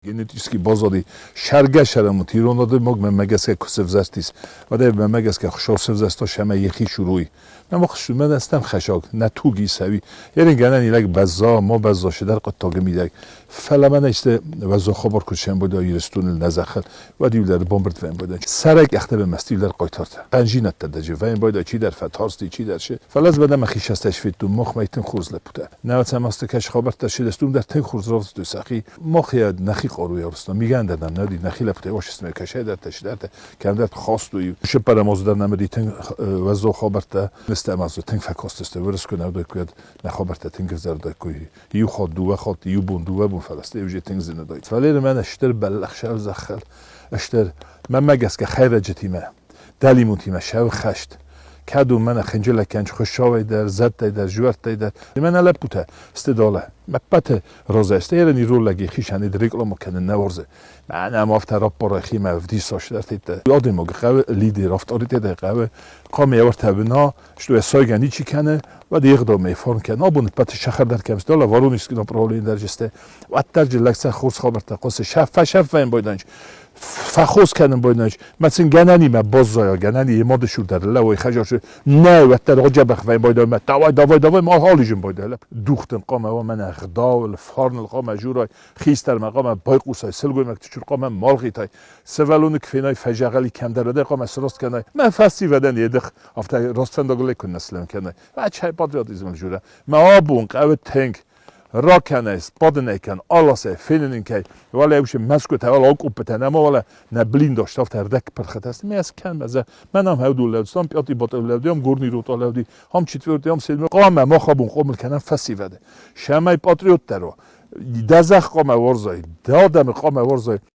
Genetyski bozori şərgə-şərəmü tironadı moq mən məgəskə kusevzəstis. Vədə mən məgəskə xuşovsevzəsto şəmə yexi şuruy. Mən baxışım mən əstəm xəşaq, nə tugi səvi. Yerin gələn ilək bəzza, ma bəzza şədər qıttaqı midək. Fələmənə işte vəzza xabar kuşən boyda yiristunil nəzəxəl. Və deyirlər bombard vən boyda. Sərək əxtəbə məstiylər qoytardı. Qəncinət dədəcə vən boyda çi der fətarsti çi der şi. Fələz bədə məxişəs təşfiddu mox məytin xuzlə puta. Nəvətəm astı kəş xabar təşidəstum der tən xuzravz düsəxi. Moxya nəxi قاروی آرستان میگن دادم نه دی نخیل پته واش اسم کشه در تشدرت کندت خواست و شپر مازدر نمیدی تن وزو خبرت نستعمال تن فکاست است ورس کنه دو کد نخبرت تن گذر دو کوی یو خود دو خود یو بون دو بون فلسطین وجه تن زنده داید فلیر من اشتر بلخ شو زخل اشتر من مگس که خیر جتیمه دلی متیمه شو خشت کدو من خنجل کنج خوشاوی در زد در جوارت در من علب بوده استداله مپت روزه است یه نیرو لگی خیشانی دریگلا مکنه نورزه من هم افت راب برای خیم افدی ساش در تیت یادم مگه خواه لیدی رفت آریت در خواه قام یور تبنا شلو سایگانی چی کنه و دیگه دو میفرن کنه آبون پت شخر در کمست داله وارونیست که نپرهولی در جسته و در جلکسه خوز خبر تقاس شف این بایدنج فخوز کردن باید مثلا گنانی ما بازایا گنانی یه ماده شور در لوای خجارش نه و در آجا بخوای باید ما دوای ما حالیجون باید دوختن قام و من اخدا و الفارن القام جورای خیستر مقام بایقوسای سلگوی مکتشور قام مالغیتای سوالون کفینای فجعلی کم درده قام اسراست کنه من فسی ودن یه دخ افته راست فندقله کن نسلم کنه و چه پادریاتیزم جوره ما آبون قوه تنگ راکنس بدنکن آلاسه فینن که ولی اوش مسکوت ولی آکوپته نما ولی نبلین داشت افت هردک پرخت است میاس کن مزه منم هودول لودستم پیاتی بات لودیم گورنی روتا لودی هم چیتوردیم سلم قام ما خابون قوم کنن فسی وده شمای پاتریوت درو دزخ قام ورزای دادم قام ورزای